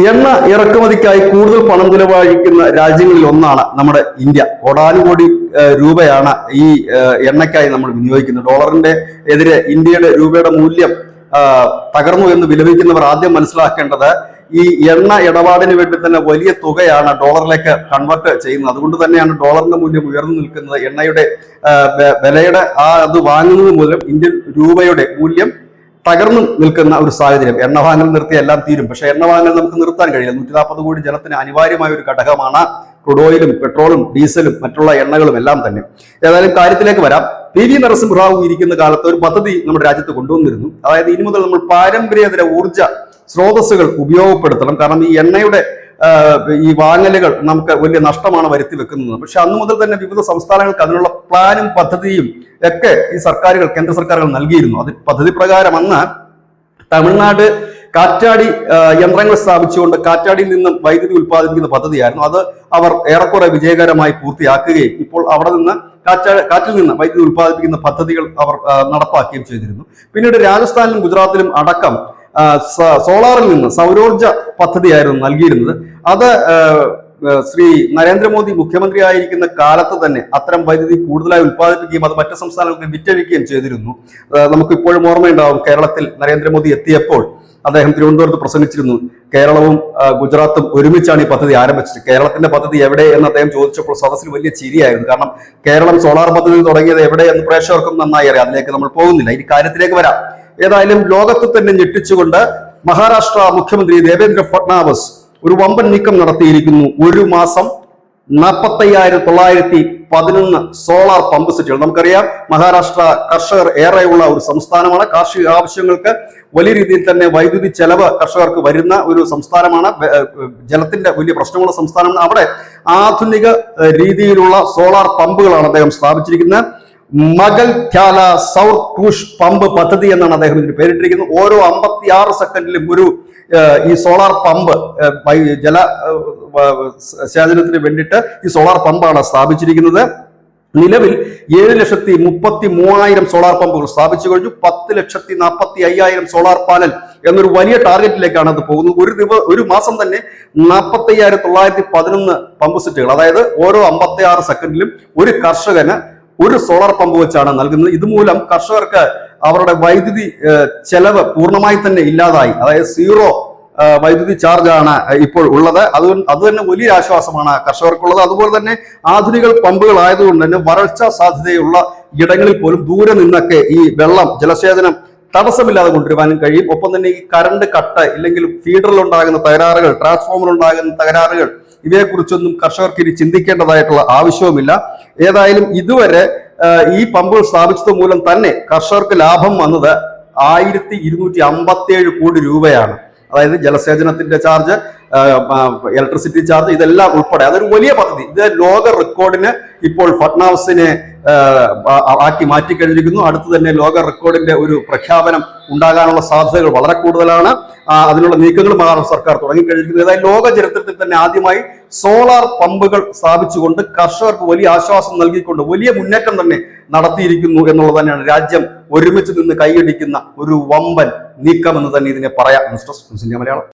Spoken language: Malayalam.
എണ്ണ ഇറക്കുമതിക്കായി കൂടുതൽ പണം ചിലവഴിക്കുന്ന രാജ്യങ്ങളിൽ ഒന്നാണ് നമ്മുടെ ഇന്ത്യ. കോടാനുകോടി രൂപയാണ് ഈ എണ്ണയ്ക്കായി നമ്മൾ വിനിയോഗിക്കുന്നത്. ഡോളറിന്റെ എതിരെ ഇന്ത്യയുടെ രൂപയുടെ മൂല്യം തകർന്നു എന്ന് വിലപിക്കുന്നവർ ആദ്യം മനസ്സിലാക്കേണ്ടത് ഈ എണ്ണ ഇടപാടിന് വേണ്ടി തന്നെ വലിയ തുകയാണ് ഡോളറിലേക്ക് കൺവേർട്ട് ചെയ്യുന്നത്. അതുകൊണ്ട് തന്നെയാണ് ഡോളറിന്റെ മൂല്യം ഉയർന്നു നിൽക്കുന്നത്. എണ്ണയുടെ വിലയുടെ അത് വാങ്ങുന്നത് മൂലം ഇന്ത്യൻ രൂപയുടെ മൂല്യം തകർന്നു നിൽക്കുന്ന ഒരു സാഹചര്യം. എണ്ണ വാങ്ങൽ നിർത്തി എല്ലാം തീരും, പക്ഷെ എണ്ണ വാങ്ങൽ നമുക്ക് നിർത്താൻ കഴിയില്ല. 140 കോടി ജനത്തിന് അനിവാര്യമായ ഒരു ഘടകമാണ് ക്രൂഡ് ഓയിലും പെട്രോളും ഡീസലും മറ്റുള്ള എണ്ണകളും എല്ലാം തന്നെ. ഏതായാലും കാര്യത്തിലേക്ക് വരാം. PV നരസിംഹറാവു ഇരിക്കുന്ന കാലത്ത് ഒരു പദ്ധതി നമ്മുടെ രാജ്യത്ത് കൊണ്ടുവന്നിരുന്നു. അതായത് ഇനി മുതൽ നമ്മൾ പാരമ്പര്യേതര ഊർജ്ജ സ്രോതസ്സുകൾ ഉപയോഗപ്പെടുത്തണം. കാരണം ഈ എണ്ണയുടെ ഈ വാങ്ങലുകൾ നമുക്ക് വലിയ നഷ്ടമാണ് വരുത്തി വെക്കുന്നത്. പക്ഷെ അന്നു മുതൽ തന്നെ വിവിധ സംസ്ഥാനങ്ങൾക്ക് അതിനുള്ള പ്ലാനും പദ്ധതിയും ഒക്കെ ഈ സർക്കാരുകൾ, കേന്ദ്ര സർക്കാരുകൾ നൽകിയിരുന്നു. അത് പദ്ധതി പ്രകാരം അന്ന് തമിഴ്നാട് കാറ്റാടി യന്ത്രങ്ങൾ സ്ഥാപിച്ചുകൊണ്ട് കാറ്റാടിയിൽ നിന്നും വൈദ്യുതി ഉൽപ്പാദിപ്പിക്കുന്ന പദ്ധതിയായിരുന്നു. അത് അവർ ഏറെക്കുറെ വിജയകരമായി പൂർത്തിയാക്കുകയും ഇപ്പോൾ അവിടെ നിന്ന് കാറ്റിൽ നിന്ന് വൈദ്യുതി ഉൽപ്പാദിപ്പിക്കുന്ന പദ്ധതികൾ അവർ നടപ്പാക്കുകയും ചെയ്തിരുന്നു. പിന്നീട് രാജസ്ഥാനിലും ഗുജറാത്തിലും അടക്കം സോളാറിൽ നിന്ന് സൗരോർജ പദ്ധതിയായിരുന്നു നൽകിയിരുന്നത്. അത് ശ്രീ നരേന്ദ്രമോദി മുഖ്യമന്ത്രി ആയിരിക്കുന്ന കാലത്ത് തന്നെ അത്തരം വൈദ്യുതി കൂടുതലായി ഉൽപ്പാദിപ്പിക്കുകയും അത് മറ്റു സംസ്ഥാനങ്ങൾക്ക് വിറ്റഴിക്കുകയും ചെയ്തിരുന്നു. നമുക്ക് ഇപ്പോഴും ഓർമ്മയുണ്ടാവും, കേരളത്തിൽ നരേന്ദ്രമോദി എത്തിയപ്പോൾ അദ്ദേഹം തിരുവനന്തപുരത്ത് പ്രസംഗിച്ചിരുന്നു. കേരളവും ഗുജറാത്തും ഒരുമിച്ചാണ് ഈ പദ്ധതി ആരംഭിച്ചത്. കേരളത്തിന്റെ പദ്ധതി എവിടെ എന്ന് അദ്ദേഹം ചോദിച്ചപ്പോൾ സദസ്സിൽ വലിയ ചിരിയായിരുന്നു. കാരണം കേരളം സോളാർ പദ്ധതി തുടങ്ങിയത് എവിടെ എന്ന് പ്രേക്ഷകർക്കും നന്നായി അറിയാം. അതിലേക്ക് നമ്മൾ പോകുന്നില്ല, ഈ കാര്യത്തിലേക്ക് വരാം. ഏതായാലും ലോകത്ത് തന്നെ ഞെട്ടിച്ചുകൊണ്ട് മഹാരാഷ്ട്ര മുഖ്യമന്ത്രി ദേവേന്ദ്ര ഫഡ്നാവിസ് ഒരു വമ്പൻ നീക്കം നടത്തിയിരിക്കുന്നു. ഒരു മാസം 45,911 സോളാർ പമ്പ് സെറ്റുകൾ. നമുക്കറിയാം, മഹാരാഷ്ട്ര കർഷകർ ഏറെയുള്ള ഒരു സംസ്ഥാനമാണ്. കാർഷിക ആവശ്യങ്ങൾക്ക് വലിയ രീതിയിൽ തന്നെ വൈദ്യുതി ചെലവ് കർഷകർക്ക് വരുന്ന ഒരു സംസ്ഥാനമാണ്. ജലത്തിന്റെ വലിയ പ്രശ്നമുള്ള സംസ്ഥാനമാണ്. അവിടെ ആധുനിക രീതിയിലുള്ള സോളാർ പമ്പുകളാണ് അദ്ദേഹം സ്ഥാപിച്ചിരിക്കുന്നത്. മഗൽ ഖ്യാല സൗർ ക്രൂഷ് പമ്പ് പദ്ധതി എന്നാണ് അദ്ദേഹം ഇതിന് പേരിട്ടിരിക്കുന്നത്. ഓരോ 56 സെക്കൻഡിലും ഒരു ഈ സോളാർ പമ്പ് ജല സേചനത്തിന് വേണ്ടിയിട്ട് ഈ സോളാർ പമ്പാണ് സ്ഥാപിച്ചിരിക്കുന്നത്. നിലവിൽ 7,33,000 സോളാർ പമ്പുകൾ സ്ഥാപിച്ചു കഴിഞ്ഞു. 10,45,000 സോളാർ പാനൽ എന്നൊരു വലിയ ടാർഗറ്റിലേക്കാണ് അത് പോകുന്നത്. ഒരു മാസം തന്നെ 45,911 പമ്പ് സെറ്റുകൾ, അതായത് ഓരോ 56 സെക്കൻഡിലും ഒരു കർഷകന് ഒരു സോളാർ പമ്പ് വെച്ചാണ് നൽകുന്നത്. ഇതുമൂലം കർഷകർക്ക് അവരുടെ വൈദ്യുതി ചെലവ് പൂർണ്ണമായി തന്നെ ഇല്ലാതായി. അതായത് സീറോ വൈദ്യുതി ചാർജാണ് ഇപ്പോൾ ഉള്ളത്. അത് തന്നെ വലിയ ആശ്വാസമാണ് കർഷകർക്കുള്ളത്. അതുപോലെ തന്നെ ആധുനിക പമ്പുകൾ ആയതുകൊണ്ട് തന്നെ വരൾച്ച സാധ്യതയുള്ള ഇടങ്ങളിൽ പോലും ദൂരെ നിന്നൊക്കെ ഈ വെള്ളം, ജലസേചനം തടസ്സമില്ലാതെ കൊണ്ടുവരുവാനും കഴിയും. ഒപ്പം തന്നെ ഈ കറണ്ട് കട്ട് ഇല്ലെങ്കിൽ ഫീഡറിൽ ഉണ്ടാകുന്ന തകരാറുകൾ, ട്രാൻസ്ഫോമറിൽ ഉണ്ടാകുന്ന തകരാറുകൾ, ഇവയെക്കുറിച്ചൊന്നും കർഷകർക്ക് ഇനി ചിന്തിക്കേണ്ടതായിട്ടുള്ള ആവശ്യവുമില്ല. ഏതായാലും ഇതുവരെ ഈ പമ്പുകൾ സ്ഥാപിച്ചത് മൂലം തന്നെ കർഷകർക്ക് ലാഭം വന്നത് 1,257 കോടി രൂപയാണ്. അതായത് ജലസേചനത്തിന്റെ ചാർജ്, ഇലക്ട്രിസിറ്റി ചാർജ്, ഇതെല്ലാം ഉൾപ്പെടെ അതൊരു വലിയ പദ്ധതി. ഇത് ലോക റെക്കോർഡിന് ഇപ്പോൾ ഫഡ്നാവിസിനെ ആക്കി മാറ്റിക്കഴിഞ്ഞിരിക്കുന്നു. അടുത്ത് തന്നെ ലോക റെക്കോർഡിന്റെ ഒരു പ്രഖ്യാപനം ഉണ്ടാകാനുള്ള സാധ്യതകൾ വളരെ കൂടുതലാണ്. അതിനുള്ള നീക്കങ്ങൾ മഹാരാഷ്ട്ര സർക്കാർ തുടങ്ങിക്കഴിഞ്ഞിരിക്കുന്നു. അതായത് ലോക ചരിത്രത്തിൽ തന്നെ ആദ്യമായി സോളാർ പമ്പുകൾ സ്ഥാപിച്ചുകൊണ്ട് കർഷകർക്ക് വലിയ ആശ്വാസം നൽകിക്കൊണ്ട് വലിയ മുന്നേറ്റം തന്നെ നടത്തിയിരിക്കുന്നു എന്നുള്ളത് തന്നെയാണ് രാജ്യം ഒരുമിച്ച് നിന്ന് കൈയടിക്കുന്ന ഒരു വമ്പൻ നീക്കം എന്ന് തന്നെ ഇതിനെ പറയാം. News desk Malayalam.